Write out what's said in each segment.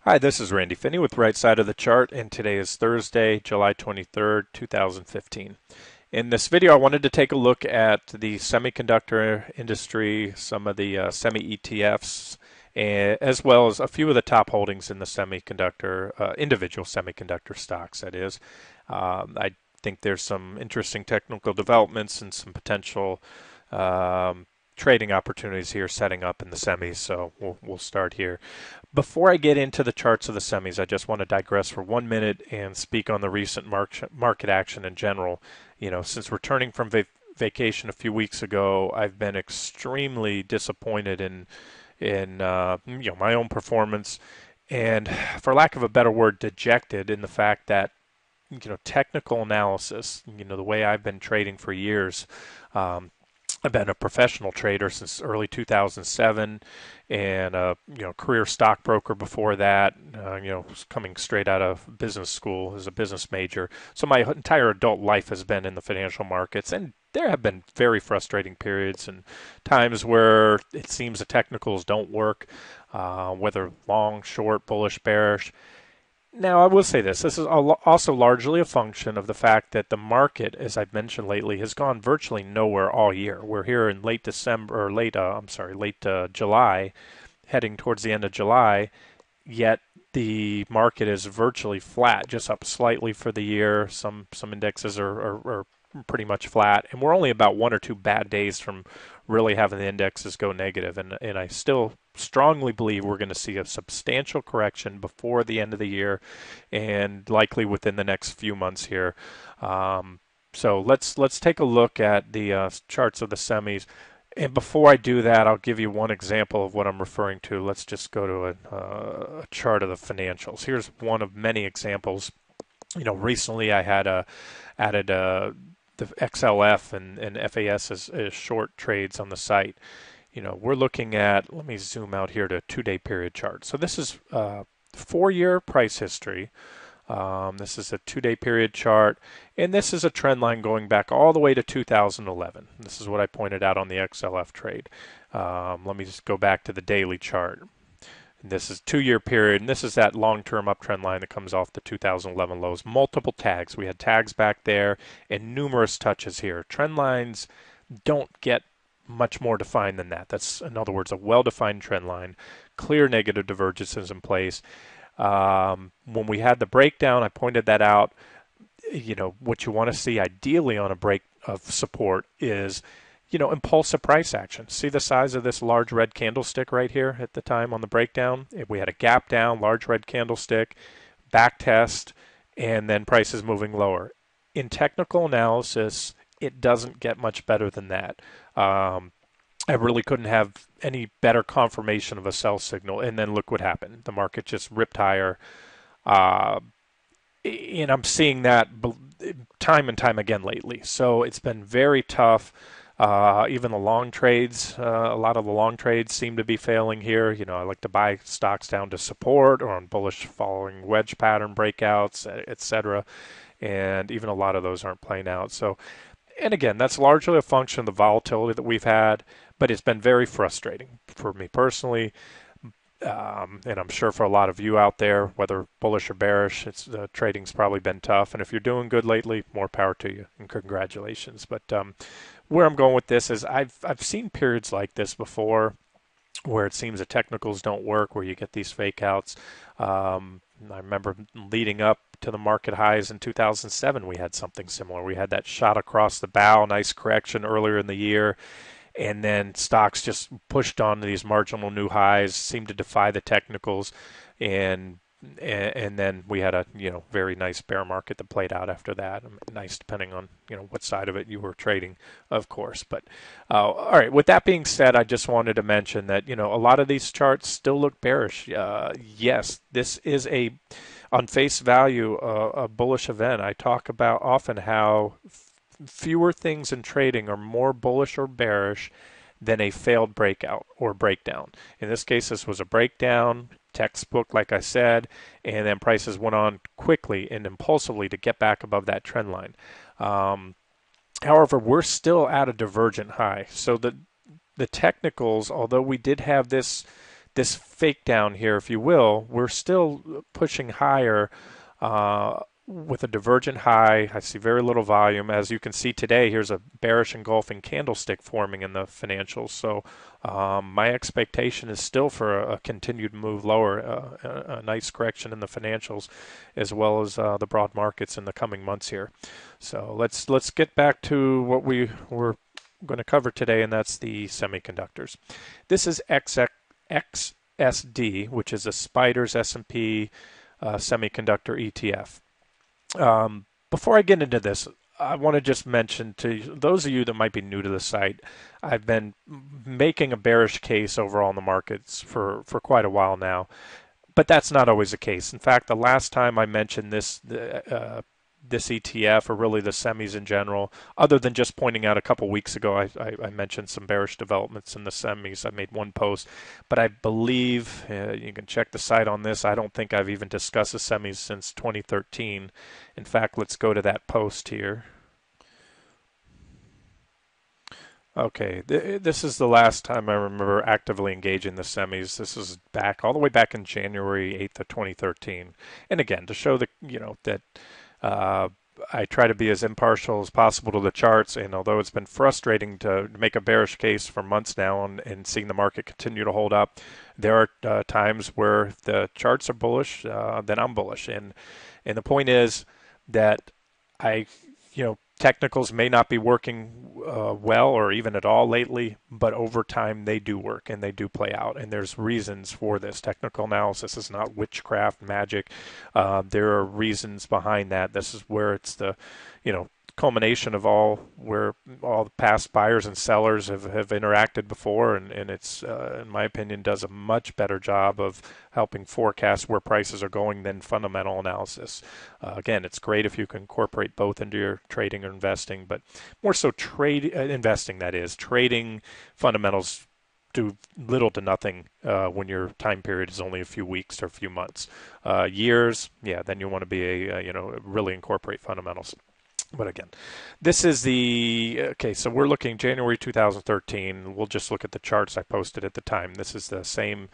Hi, this is Randy Finney with Right Side of the Chart, and today is Thursday, July 23rd, 2015. In this video, I wanted to take a look at the semiconductor industry, some of the semi-ETFs, as well as a few of the top holdings in the semiconductor, individual semiconductor stocks, that is. I think there's some interesting technical developments and some potential trading opportunities here setting up in the semis, so we'll start here. Before I get into the charts of the semis, I just want to digress for 1 minute and speak on the recent market action in general. Since returning from vacation a few weeks ago, I've been extremely disappointed in my own performance, and for lack of a better word, dejected in the fact that technical analysis, the way I've been trading for years. I've been a professional trader since early 2007, and a career stockbroker before that. Coming straight out of business school as a business major. So my entire adult life has been in the financial markets, and there have been very frustrating periods and times where it seems the technicals don't work, whether long, short, bullish, bearish. Now, I will say this. This is also largely a function of the fact that the market, as I've mentioned lately, has gone virtually nowhere all year. We're here in late December, or late July, heading towards the end of July, yet the market is virtually flat, just up slightly for the year. Some indexes are pretty much flat, and we're only about 1 or 2 bad days from really having the indexes go negative. And I still strongly believe we're going to see a substantial correction before the end of the year, and likely within the next few months here. So let's take a look at the charts of the semis. And before I do that, I'll give you one example of what I'm referring to. Let's just go to a chart of the financials. Here's one of many examples. Recently I had added the XLF and FAS as short trades on the site. We're looking at, let me zoom out here to a 2-day period chart. So this is 4-year price history. This is a 2-day period chart, and this is a trend line going back all the way to 2011. This is what I pointed out on the XLF trade. Let me just go back to the daily chart. And this is 2-year period, and this is that long-term uptrend line that comes off the 2011 lows. Multiple tags. We had tags back there and numerous touches here. Trend lines don't get much more defined than that. That's, in other words, a well-defined trend line, clear negative divergences in place. When we had the breakdown, I pointed that out. What you want to see ideally on a break of support is impulsive price action. See the size of this large red candlestick right here at the time on the breakdown? If we had a gap down, large red candlestick, back test, and then prices moving lower. In technical analysis, it doesn't get much better than that. I really couldn't have any better confirmation of a sell signal, and then look what happened. The market just ripped higher. And I'm seeing that time and time again lately. So it's been very tough. Even the long trades, a lot of the long trades seem to be failing here. I like to buy stocks down to support or on bullish following wedge pattern breakouts, etc. And even a lot of those aren't playing out. So, and again, that's largely a function of the volatility that we've had, but it's been very frustrating for me personally. And I'm sure for a lot of you out there, whether bullish or bearish, the trading's probably been tough. And if you're doing good lately, more power to you and congratulations. But where I'm going with this is I've seen periods like this before where it seems the technicals don't work, where you get these fake outs. I remember leading up to the market highs in 2007, we had something similar. We had that shot across the bow, nice correction earlier in the year. And then stocks just pushed on to these marginal new highs, seemed to defy the technicals, and then we had a very nice bear market that played out after that. Nice, depending on what side of it you were trading, of course. But all right. With that being said, I just wanted to mention that a lot of these charts still look bearish. Yes, this is on face value a bullish event. I talk about often how fewer things in trading are more bullish or bearish than a failed breakout or breakdown. In this case, this was a breakdown, textbook, like I said, and then prices went on quickly and impulsively to get back above that trend line. However, we're still at a divergent high. So the technicals, although we did have this this fake down here, if you will, we're still pushing higher with a divergent high. I see very little volume. As you can see today, here's a bearish engulfing candlestick forming in the financials. So my expectation is still for a continued move lower, a nice correction in the financials, as well as the broad markets in the coming months here. So let's get back to what we were going to cover today, and that's the semiconductors. This is XSD, which is a Spiders S&P semiconductor ETF. Before I get into this, I want to just mention to those of you that might be new to the site, I've been making a bearish case overall in the markets for quite a while now, but that's not always the case. In fact, the last time I mentioned this ETF, or really the semis in general, other than just pointing out a couple weeks ago, I mentioned some bearish developments in the semis. I made one post, but I believe, you can check the site on this, I don't think I've even discussed the semis since 2013. In fact, let's go to that post here. Okay, this is the last time I remember actively engaging the semis. This is back all the way back in January 8th of 2013. And again, to show that, that I try to be as impartial as possible to the charts, and although it's been frustrating to make a bearish case for months now and seeing the market continue to hold up, there are times where the charts are bullish, then I'm bullish. And the point is that technicals may not be working well or even at all lately, but over time they do work and they do play out. And there's reasons for this. Technical analysis is not witchcraft magic. There are reasons behind that. This is where it's the, culmination of where all the past buyers and sellers have interacted before, and it's, in my opinion, does a much better job of helping forecast where prices are going than fundamental analysis. Again, it's great if you can incorporate both into your trading or investing, but more so investing, that is. Trading fundamentals do little to nothing when your time period is only a few weeks or a few months. Years, then you want to be really incorporate fundamentals. But again, this is so we're looking January 2013. We'll just look at the charts I posted at the time. This is the same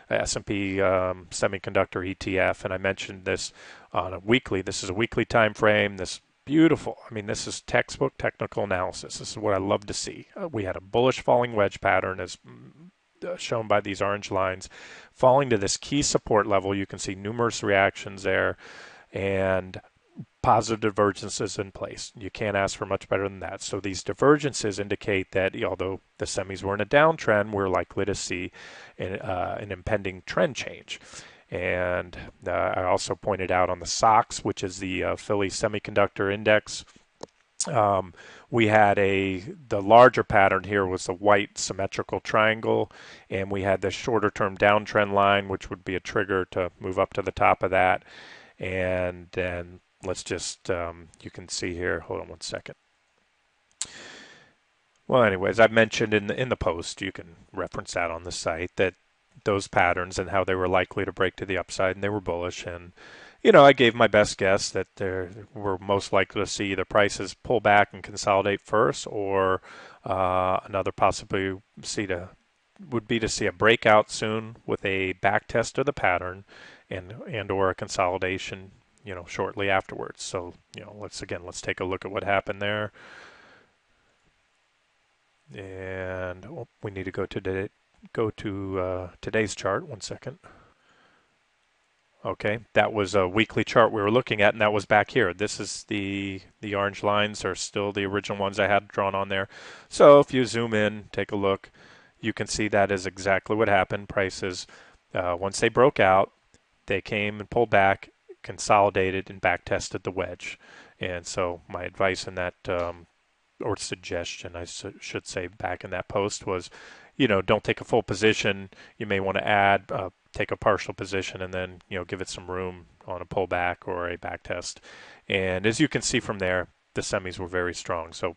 S&P semiconductor ETF, and I mentioned this on a weekly. This is a weekly time frame. This beautiful. This is textbook technical analysis. This is what I love to see. We had a bullish falling wedge pattern as shown by these orange lines, falling to this key support level. You can see numerous reactions there, and positive divergences in place. You can't ask for much better than that. So these divergences indicate that although the semis were in a downtrend, we're likely to see an impending trend change. And I also pointed out on the SOX, which is the Philly Semiconductor Index, we had the larger pattern here was the white symmetrical triangle, and we had the shorter term downtrend line, which would be a trigger to move up to the top of that. And then let's just, you can see here, hold on one second. Well, anyways, I mentioned in the post, you can reference that on the site, that those patterns and how they were likely to break to the upside, and they were bullish. And, I gave my best guess that we're most likely to see the prices pull back and consolidate first, or another possibility would be to see a breakout soon with a back test of the pattern and or a consolidation shortly afterwards. So let's take a look at what happened there. And we need to go to today's chart. 1 second. Okay, that was a weekly chart we were looking at, and that was back here. This is the orange lines are still the original ones I had drawn on there. So if you zoom in, take a look, you can see that is exactly what happened. Prices, once they broke out, they came and pulled back, consolidated, and back tested the wedge. And so my advice in that, or suggestion I should say back in that post was, don't take a full position. You may want to take a partial position and then, give it some room on a pullback or a back test. And as you can see from there, the semis were very strong. So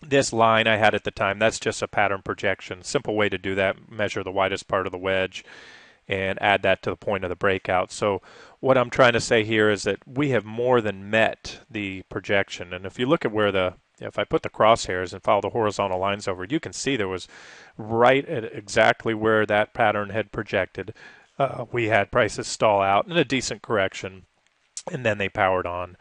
this line I had at the time, that's just a pattern projection. Simple way to do that, measure the widest part of the wedge and add that to the point of the breakout. So what I'm trying to say here is that we have more than met the projection. And if you look at where the if I put the crosshairs and follow the horizontal lines over, you can see there was right at exactly where that pattern had projected. We had prices stall out in a decent correction, and then they powered on.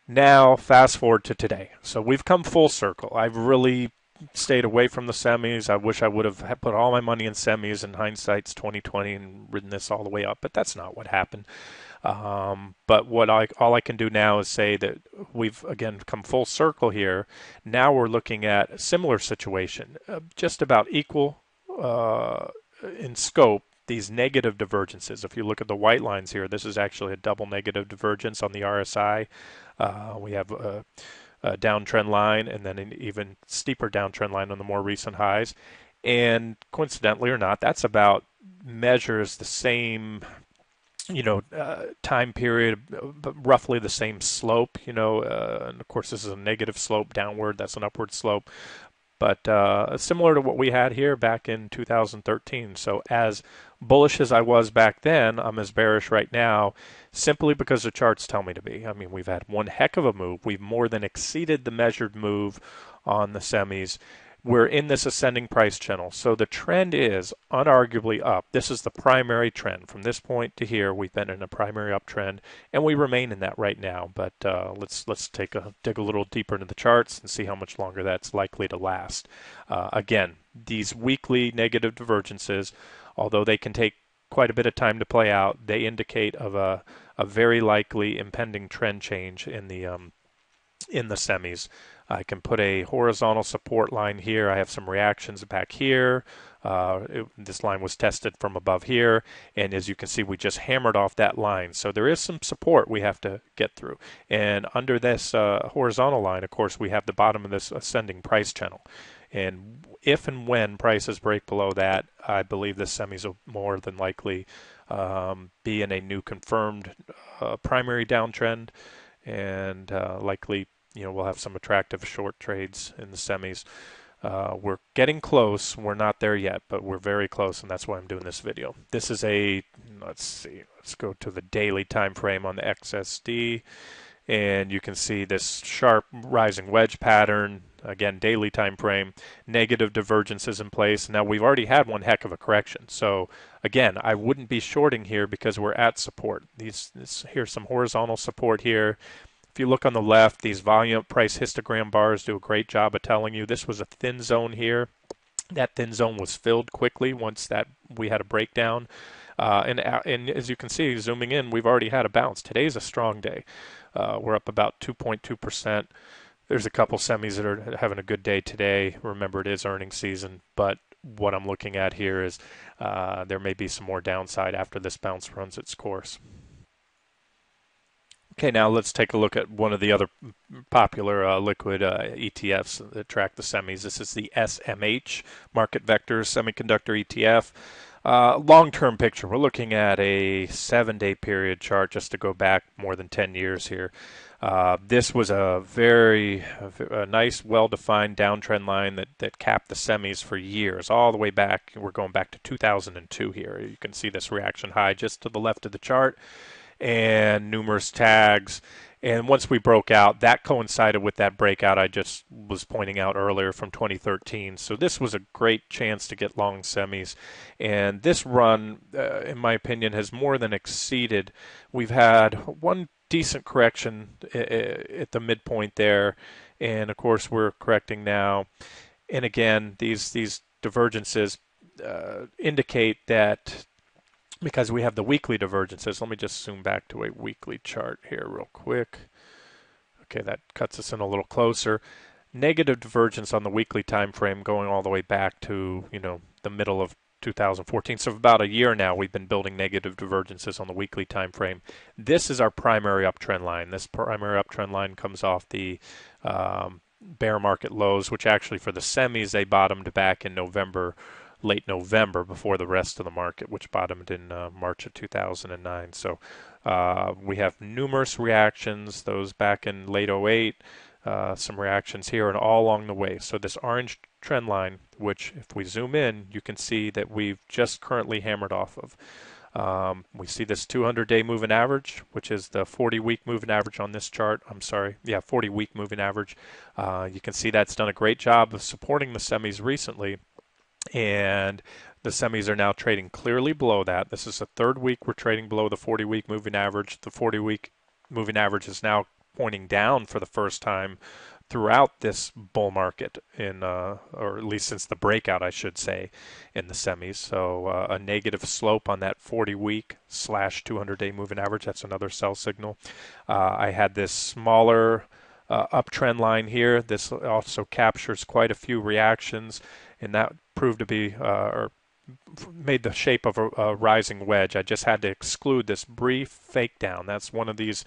Now, fast forward to today. So we've come full circle. I've really stayed away from the semis. I wish I would have put all my money in semis, in hindsight's 2020, and ridden this all the way up, but that's not what happened. But all I can do now is say that we've again come full circle here. Now we're looking at a similar situation, just about equal in scope. These negative divergences. If you look at the white lines here, this is actually a double negative divergence on the RSI. We have a downtrend line and then an even steeper downtrend line on the more recent highs. And coincidentally or not, that's about measures the same time period, but roughly the same slope, and of course this is a negative slope downward, that's an upward slope, but similar to what we had here back in 2013. So as bullish as I was back then, I'm as bearish right now, simply because the charts tell me to be. I mean, we've had one heck of a move. We've more than exceeded the measured move on the semis. We're in this ascending price channel. So the trend is unarguably up. This is the primary trend. From this point to here, we've been in a primary uptrend, and we remain in that right now. But let's dig a little deeper into the charts and see how much longer that's likely to last. Again, these weekly negative divergences, although they can take quite a bit of time to play out, they indicate of a very likely impending trend change in the semis. I can put a horizontal support line here. I have some reactions back here. This line was tested from above here, and as you can see, we just hammered off that line. So there is some support we have to get through. And under this horizontal line, of course, we have the bottom of this ascending price channel. And if and when prices break below that, I believe the semis will more than likely be in a new confirmed primary downtrend, and likely we'll have some attractive short trades in the semis. We're getting close. We're not there yet, but we're very close, and that's why I'm doing this video. This is let's go to the daily time frame on the XSD, and you can see this sharp rising wedge pattern. Again, daily time frame, negative divergences in place. Now we've already had one heck of a correction. So again, I wouldn't be shorting here because we're at support. Here's some horizontal support here. If you look on the left, these volume price histogram bars do a great job of telling you this was a thin zone here. That thin zone was filled quickly once that we had a breakdown. And as you can see, zooming in, we've already had a bounce. Today's a strong day. We're up about 2.2%. There's a couple semis that are having a good day today. Remember, it is earnings season, but what I'm looking at here is there may be some more downside after this bounce runs its course. Okay, now let's take a look at one of the other popular liquid ETFs that track the semis. This is the SMH, Market Vectors Semiconductor ETF. Long-term picture, we're looking at a 7-day period chart just to go back more than 10 years here. This was a nice, well-defined downtrend line that capped the semis for years, all the way back. We're going back to 2002 here. You can see this reaction high just to the left of the chart, and numerous tags. And once we broke out, that coincided with that breakout I just was pointing out earlier from 2013. So this was a great chance to get long semis. And this run, in my opinion, has more than exceeded. We've had one decent correction at the midpoint there. And of course, we're correcting now. And again, these divergences indicate that, because we have the weekly divergences. Let me just zoom back to a weekly chart here real quick. Okay, that cuts us in a little closer. Negative divergence on the weekly time frame going all the way back to, the middle of 2014. So for about a year now, we've been building negative divergences on the weekly time frame. This is our primary uptrend line. This primary uptrend line comes off the bear market lows, which actually for the semis, they bottomed back in late November, before the rest of the market, which bottomed in March of 2009. So we have numerous reactions, those back in late 08, some reactions here and all along the way. So this orange trend line, which if we zoom in, you can see that we've just currently hammered off of. We see this 200-day moving average, which is the 40-week moving average on this chart. 40-week moving average. You can see that's done a great job of supporting the semis recently, and the semis are now trading clearly below that. This is the third week we're trading below the 40-week moving average. The 40-week moving average is now pointing down for the first time throughout this bull market or at least since the breakout, I should say, in the semis. So a negative slope on that 40-week / 200-day moving average. That's another sell signal. I had this smaller uptrend line here. This also captures quite a few reactions, and that proved to be or made the shape of a rising wedge. I just had to exclude this brief fake down. That's one of these.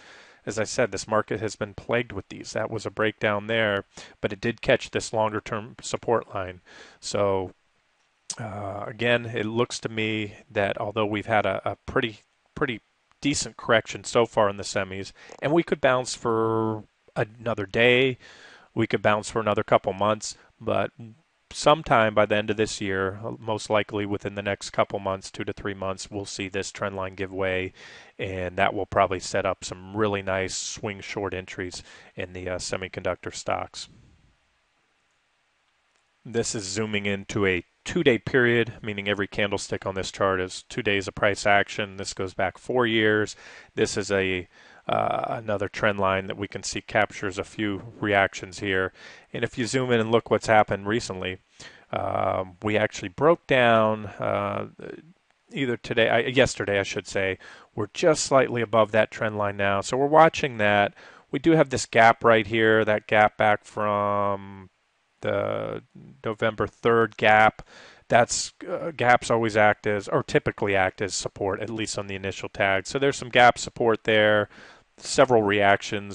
As I said, this market has been plagued with these. That was a breakdown there, but it did catch this longer-term support line. So again, it looks to me that although we've had a pretty decent correction so far in the semis, and we could bounce for another day, we could bounce for another couple months, but sometime by the end of this year, most likely within the next couple months, 2 to 3 months, we'll see this trend line give way, and that will probably set up some really nice swing short entries in the semiconductor stocks. This is zooming into a 2-day period, meaning every candlestick on this chart is 2 days of price action. This goes back 4 years. This is another trend line that we can see captures a few reactions here. And if you zoom in and look what's happened recently, we actually broke down yesterday, I should say. We're just slightly above that trend line now. So we're watching that. We do have this gap right here, that gap back from the November 3rd gap. That's gaps always act as, or typically act as support, at least on the initial tag. So there's some gap support there. Several reaction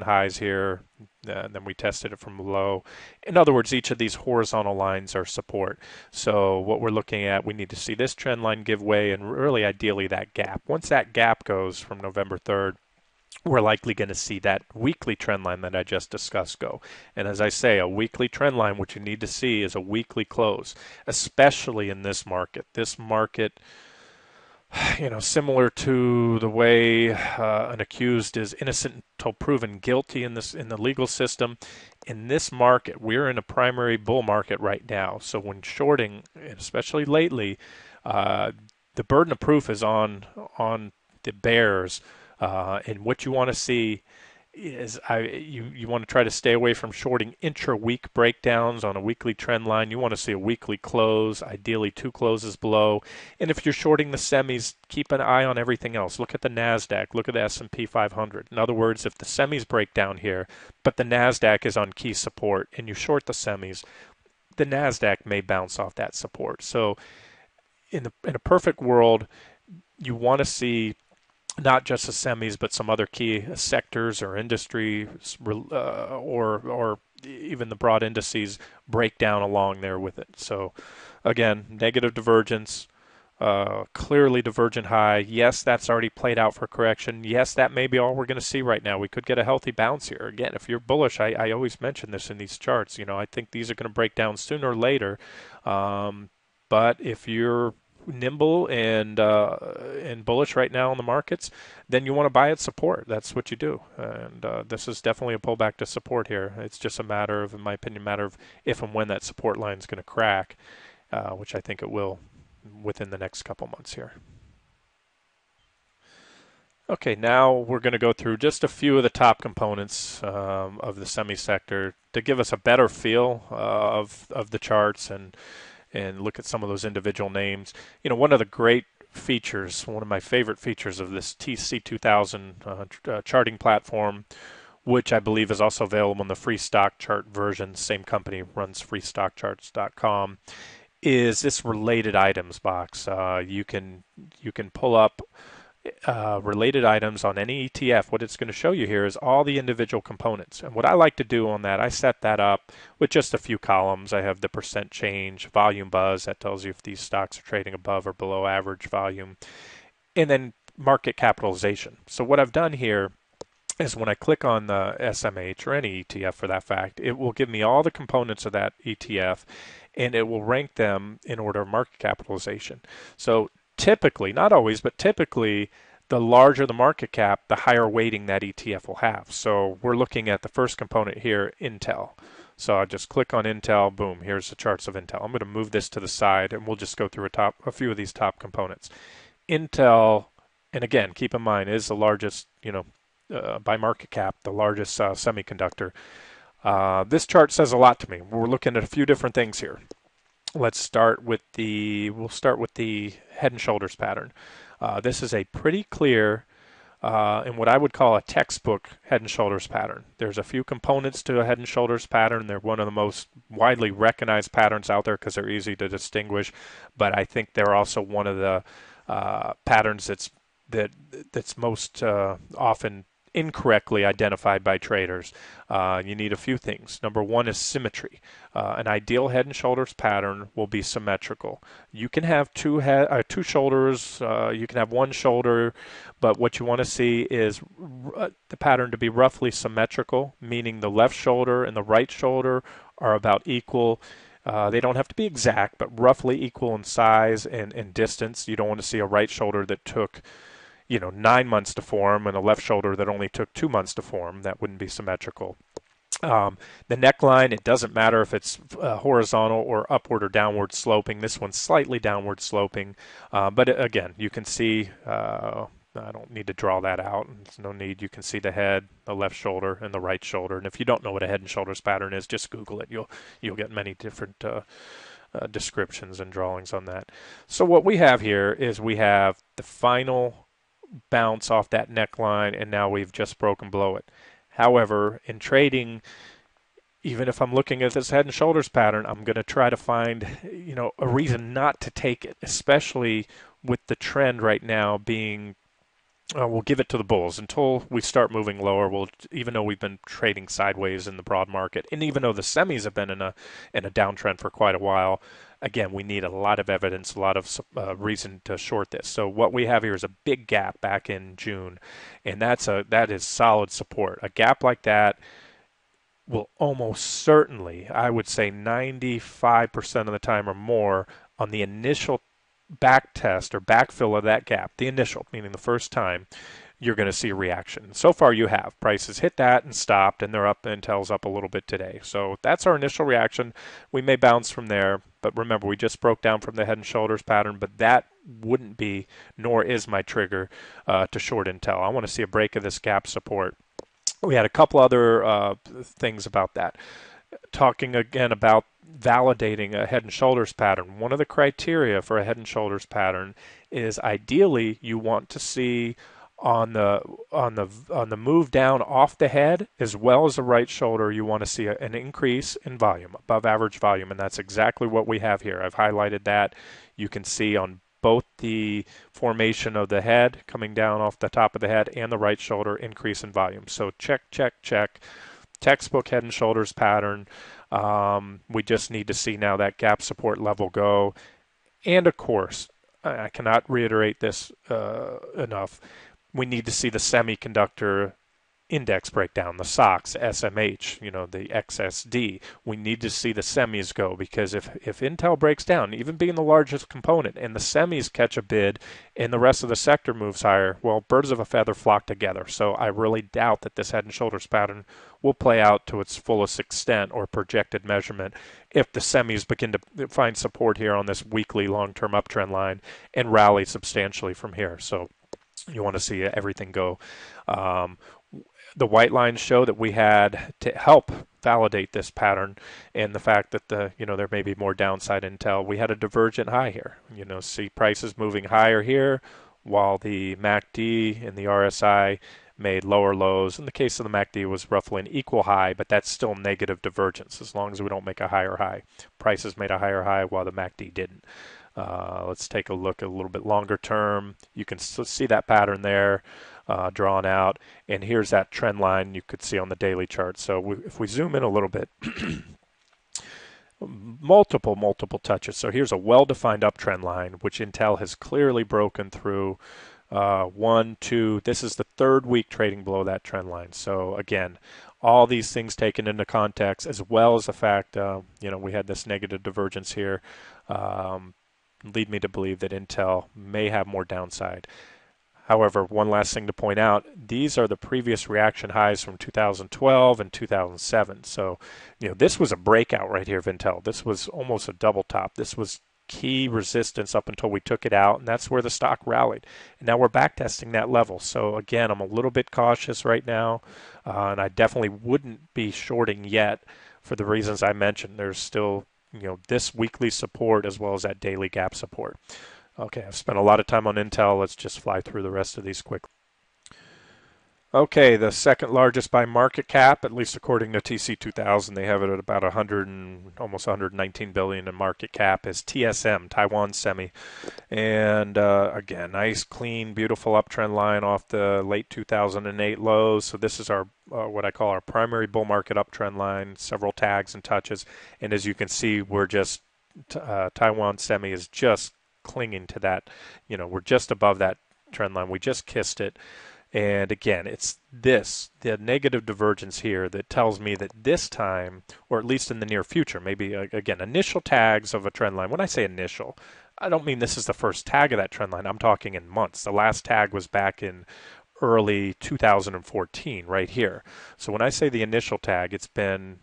highs here, and then we tested it from below. In other words, each of these horizontal lines are support. So what we're looking at, we need to see this trend line give way, and really ideally that gap. Once that gap goes from November 3rd, we're likely going to see that weekly trend line that I just discussed go. And as I say, a weekly trend line, what you need to see is a weekly close, especially in this market. This market, similar to the way an accused is innocent until proven guilty in the legal system. In this market, we're in a primary bull market right now. So when shorting, especially lately, the burden of proof is on the bears. And what you want to see is you want to try to stay away from shorting intra-week breakdowns on a weekly trend line. You want to see a weekly close, ideally 2 closes below. And if you're shorting the semis, keep an eye on everything else. Look at the NASDAQ. Look at the S&P 500. In other words, if the semis break down here, but the NASDAQ is on key support, and you short the semis, the NASDAQ may bounce off that support. So in a perfect world, you want to see not just the semis, but some other key sectors or industries or even the broad indices break down along there with it. So again, negative divergence, clearly divergent high. Yes, that's already played out for correction. Yes, that may be all we're going to see right now. We could get a healthy bounce here. Again, if you're bullish, I always mention this in these charts. I think these are going to break down sooner or later. But if you're nimble and bullish right now in the markets, then you want to buy at support. That's what you do. And this is definitely a pullback to support here. It's just a matter of, in my opinion, if and when that support line is going to crack, which I think it will within the next couple months here. Okay, now we're going to go through just a few of the top components of the semi sector to give us a better feel of the charts and look at some of those individual names. One of the great features, one of my favorite features of this TC2000 charting platform, which I believe is also available in the free stock chart version, same company runs freestockcharts.com, is this related items box. You can pull up related items on any ETF. What it's going to show you here is all the individual components. And what I like to do on that, I set that up with just a few columns. I have the percent change, volume buzz, that tells you if these stocks are trading above or below average volume, and then market capitalization. So what I've done here is when I click on the SMH or any ETF for that fact, it will give me all the components of that ETF, and it will rank them in order of market capitalization. So typically, not always, but typically, the larger the market cap, the higher weighting that ETF will have. So we're looking at the first component here, Intel. So I'll just click on Intel, boom, here's the charts of Intel. I'm going to move this to the side and we'll just go through a few of these top components. Intel, and again, keep in mind, is the largest, by market cap, the largest semiconductor. This chart says a lot to me. We're looking at a few different things here. We'll start with the head and shoulders pattern. This is a pretty clear and what I would call a textbook head and shoulders pattern. There's a few components to a head and shoulders pattern. They're one of the most widely recognized patterns out there because they're easy to distinguish, but I think they're also one of the patterns that's most often incorrectly identified by traders. You need a few things. Number one is symmetry. An ideal head and shoulders pattern will be symmetrical. You can have two shoulders, you can have one shoulder, but what you want to see is the pattern to be roughly symmetrical, meaning the left shoulder and the right shoulder are about equal. They don't have to be exact, but roughly equal in size and distance. You don't want to see a right shoulder that took 9 months to form and a left shoulder that only took 2 months to form. That wouldn't be symmetrical. The neckline, it doesn't matter if it's horizontal or upward or downward sloping. This one's slightly downward sloping, but again, you can see, I don't need to draw that out. There's no need. You can see the head, the left shoulder, and the right shoulder. And if you don't know what a head and shoulders pattern is, just Google it. You'll get many different descriptions and drawings on that. So what we have here is we have the final bounce off that neckline, and now we've just broken below it. However, in trading, even if I'm looking at this head and shoulders pattern, I'm going to try to find, a reason not to take it, especially with the trend right now being, we'll give it to the bulls until we start moving lower. Even though we've been trading sideways in the broad market, and even though the semis have been in a downtrend for quite a while, again, we need a lot of evidence, a lot of reason to short this. So what we have here is a big gap back in June, and that is solid support. A gap like that will almost certainly, I would say 95% of the time or more, on the initial back test or backfill of that gap, the initial, meaning the first time, you're going to see a reaction. So far you have. Prices hit that and stopped, and they're up. Intel's up a little bit today. So that's our initial reaction. We may bounce from there, but remember, we just broke down from the head and shoulders pattern, but that wouldn't be, nor is my trigger to short Intel. I want to see a break of this gap support. We had a couple other things about that. Talking again about validating a head and shoulders pattern. One of the criteria for a head and shoulders pattern is ideally you want to see on the move down off the head as well as the right shoulder, you want to see an increase in volume, above average volume, and that's exactly what we have here. I've highlighted that. You can see on both the formation of the head coming down off the top of the head and the right shoulder increase in volume. So check, check, check. Textbook head and shoulders pattern. We just need to see now that gap support level go. And of course, I cannot reiterate this enough, we need to see the semiconductor index breakdown, the SOX, SMH, the XSD. We need to see the semis go, because if Intel breaks down, even being the largest component, and the semis catch a bid and the rest of the sector moves higher, well, birds of a feather flock together. So I really doubt that this head and shoulders pattern will play out to its fullest extent or projected measurement if the semis begin to find support here on this weekly long-term uptrend line and rally substantially from here. So you want to see everything go. The white lines show that we had to help validate this pattern and the fact that there may be more downside Intel. We had a divergent high here. See prices moving higher here while the MACD and the RSI made lower lows. In the case of the MACD, it was roughly an equal high, but that's still negative divergence as long as we don't make a higher high. Prices made a higher high while the MACD didn't. Let's take a look at a little bit longer term. You can see that pattern there drawn out, and here's that trend line you could see on the daily chart. So if we zoom in a little bit, multiple touches. So here's a well-defined uptrend line, which Intel has clearly broken through. 1, 2, this is the third week trading below that trend line. So again, all these things taken into context, as well as the fact, we had this negative divergence here. lead me to believe that Intel may have more downside. However, one last thing to point out, these are the previous reaction highs from 2012 and 2007. So, this was a breakout right here of Intel. This was almost a double top. This was key resistance up until we took it out, and that's where the stock rallied. And now we're back testing that level. So again, I'm a little bit cautious right now, and I definitely wouldn't be shorting yet for the reasons I mentioned. There's still, this weekly support as well as that daily gap support. Okay, I've spent a lot of time on Intel. Let's just fly through the rest of these quickly. Okay, the second largest by market cap, at least according to TC2000, they have it at about 100 and almost 119 billion in market cap, is TSM, Taiwan Semi. And again, nice, clean, beautiful uptrend line off the late 2008 lows. So this is our what I call our primary bull market uptrend line, several tags and touches. And as you can see, we're just Taiwan Semi is just clinging to that. We're just above that trend line. We just kissed it. And again, it's the negative divergence here that tells me that this time, or at least in the near future, maybe again, initial tags of a trend line. When I say initial, I don't mean this is the first tag of that trend line. I'm talking in months. The last tag was back in early 2014 right here. So when I say the initial tag, it's been,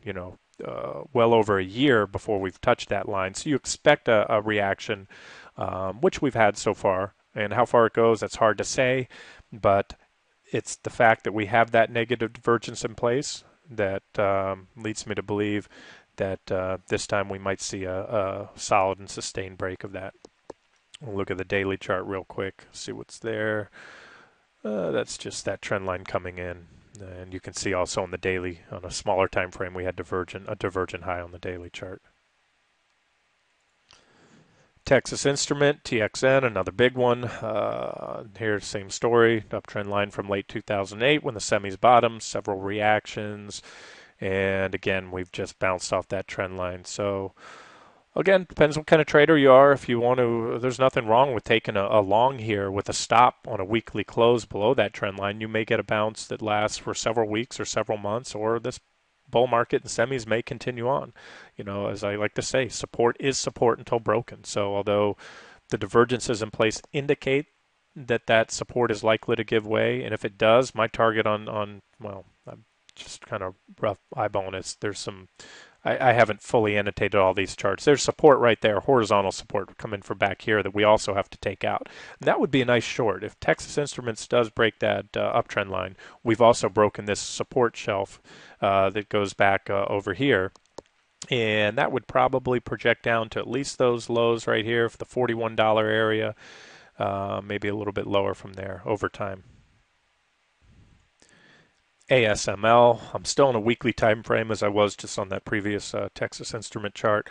well over a year before we've touched that line. So you expect a reaction, which we've had so far. And how far it goes, that's hard to say. But it's the fact that we have that negative divergence in place that leads me to believe that this time we might see a solid and sustained break of that. We'll look at the daily chart real quick, see what's there. That's just that trend line coming in. And you can see also on the daily, on a smaller time frame, we had a divergent high on the daily chart. Texas Instrument, TXN, another big one. Here, same story, uptrend line from late 2008 when the semis bottomed, several reactions, and again, we've just bounced off that trend line. So, again, depends what kind of trader you are. If you want to, there's nothing wrong with taking a long here with a stop on a weekly close below that trend line. You may get a bounce that lasts for several weeks or several months, or this bull market and semis may continue on. As I like to say, support is support until broken. So although the divergences in place indicate that support is likely to give way, and if it does, my target on well, I'm just kind of rough eyeballing it. There's some, I haven't fully annotated all these charts. There's support right there, horizontal support coming from back here that we also have to take out. And that would be a nice short. If Texas Instruments does break that uptrend line, we've also broken this support shelf that goes back over here. And that would probably project down to at least those lows right here for the $41 area, maybe a little bit lower from there over time. ASML, I'm still in a weekly time frame as I was just on that previous Texas Instrument chart.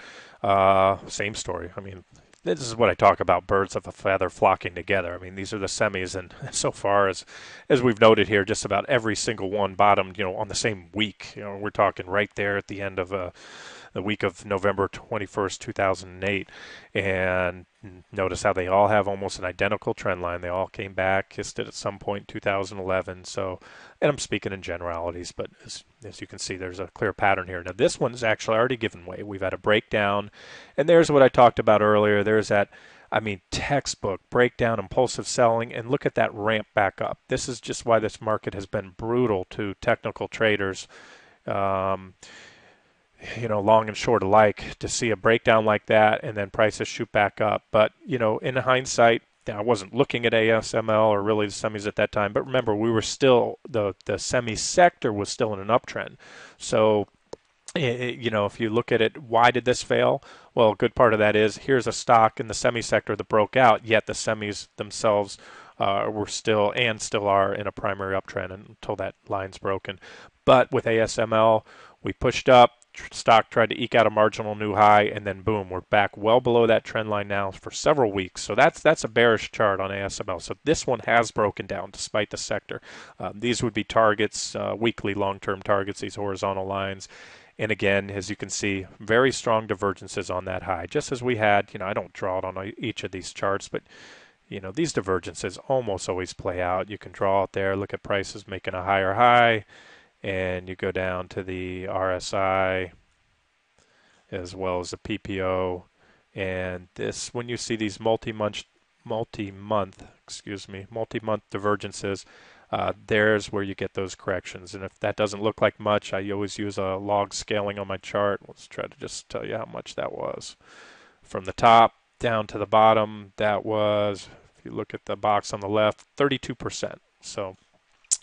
Same story. I mean, this is what I talk about, birds of a feather flocking together. I mean, these are the semis, and so far as we've noted here, just about every single one bottomed, on the same week. We're talking right there at the end of the week of November 21st, 2008. And notice how they all have almost an identical trend line. They all came back, kissed it at some point in 2011. So, and I'm speaking in generalities, but as you can see, there's a clear pattern here. Now, this one's actually already given way. We've had a breakdown, and there's what I talked about earlier. There's that, textbook breakdown, impulsive selling, and look at that ramp back up. This is just why this market has been brutal to technical traders. Long and short alike, to see a breakdown like that and then prices shoot back up. But, in hindsight, I wasn't looking at ASML or really the semis at that time. But remember, we were still, the semi sector was still in an uptrend. So, if you look at it, why did this fail? Well, a good part of that is here's a stock in the semi sector that broke out, yet the semis themselves were still and still are in a primary uptrend until that line's broken. But with ASML, we pushed up. Stock tried to eke out a marginal new high, and then boom, we're back well below that trend line now for several weeks. So that's a bearish chart on ASML. So this one has broken down despite the sector. These would be targets, weekly long-term targets, these horizontal lines. And again, as you can see, very strong divergences on that high. Just as we had, I don't draw it on each of these charts, but these divergences almost always play out. You can draw it there, look at prices making a higher high, and you go down to the RSI as well as the PPO, And this, when you see these multi-month divergences, there's where you get those corrections. And if that doesn't look like much, I always use a log scaling on my chart. Let's try to just tell you how much that was. From the top down to the bottom, that was, if you look at the box on the left, 32%. So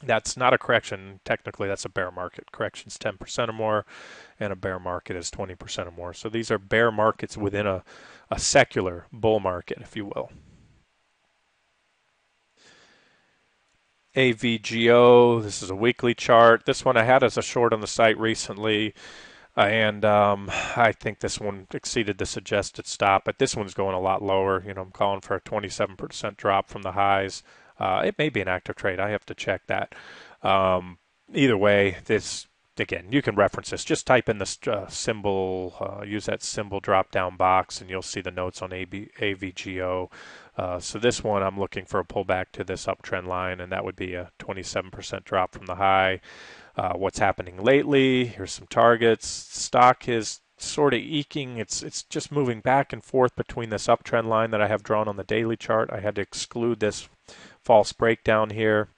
that's not a correction. Technically, that's a bear market. Correction's 10% or more, and a bear market is 20% or more. So these are bear markets within a secular bull market, if you will. AVGO, this is a weekly chart. This one I had as a short on the site recently, and I think this one exceeded the suggested stop, but this one's going a lot lower. You know, I'm calling for a 27% drop from the highs. It may be an active trade. I have to check that. Either way, this, again, you can reference this. Just type in this symbol, use that symbol drop-down box, and you'll see the notes on AVGO. So this one, I'm looking for a pullback to this uptrend line, and that would be a 27% drop from the high. What's happening lately? Here's some targets. Stock is sort of eking. It's just moving back and forth between this uptrend line that I have drawn on the daily chart. I had to exclude this false breakdown here,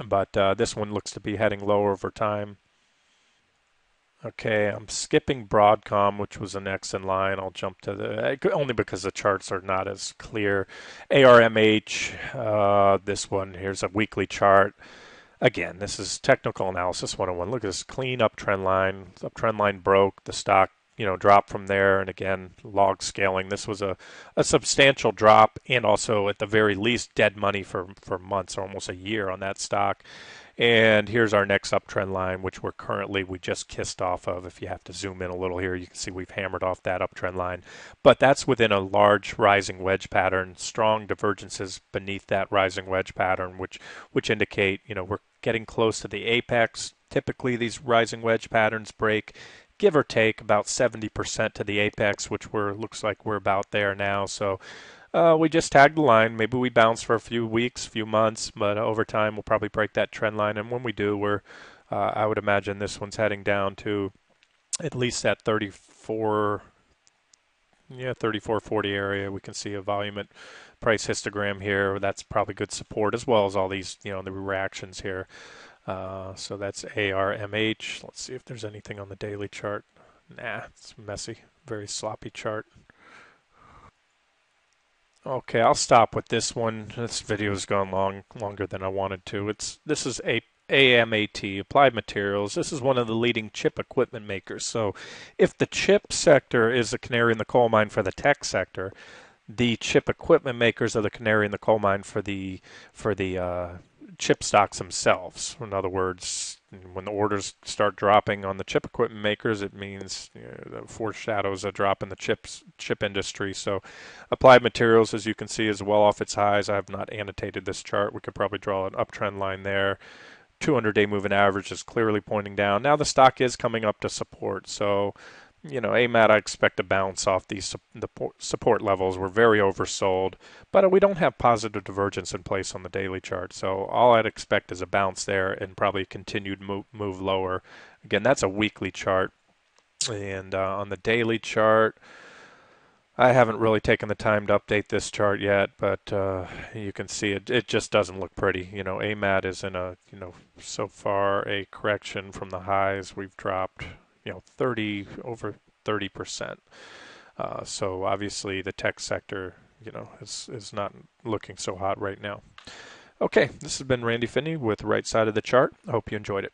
but this one looks to be heading lower over time. Okay, I'm skipping Broadcom, which was the next in line. I'll jump to the, only because the charts are not as clear. ARMH, this one, here's a weekly chart. Again, this is technical analysis 101. Look at this clean uptrend line. Uptrend line broke. The stock, dropped from there. And again, log scaling. This was a substantial drop, and also at the very least dead money for months or almost a year on that stock. And here's our next uptrend line, which we just kissed off of. If you have to zoom in a little here, you can see we've hammered off that uptrend line. But that's within a large rising wedge pattern, strong divergences beneath that rising wedge pattern, which indicate, we're getting close to the apex. Typically, these rising wedge patterns break, give or take, about 70% to the apex, which looks like we're about there now. So we just tagged the line. Maybe we bounce for a few weeks, few months, but over time we'll probably break that trend line. And when we do, I would imagine this one's heading down to at least that 34.40 area. We can see a volume at price histogram here. That's probably good support, as well as all these, the reactions here. So that's ARMH. Let's see if there's anything on the daily chart. Nah, it's messy. Very sloppy chart. Okay, I'll stop with this one. This video has gone longer than I wanted to. This is AMAT, Applied Materials. This is one of the leading chip equipment makers. So if the chip sector is a canary in the coal mine for the tech sector, the chip equipment makers are the canary in the coal mine for the chip stocks themselves. In other words, when the orders start dropping on the chip equipment makers, it means that foreshadows a drop in the chip industry. So Applied Materials, as you can see, is well off its highs. I have not annotated this chart. We could probably draw an uptrend line there. 200-day moving average is clearly pointing down. Now the stock is coming up to support. So AMAT, I expect to bounce off these support levels. We're very oversold, but we don't have positive divergence in place on the daily chart. So all I'd expect is a bounce there and probably a continued move lower. Again, that's a weekly chart. And on the daily chart, I haven't really taken the time to update this chart yet, but you can see it just doesn't look pretty. AMAT is in a, so far a correction from the highs. We've dropped over 30%. So obviously the tech sector, is not looking so hot right now. Okay, this has been Randy Finney with Right Side of the Chart. I hope you enjoyed it.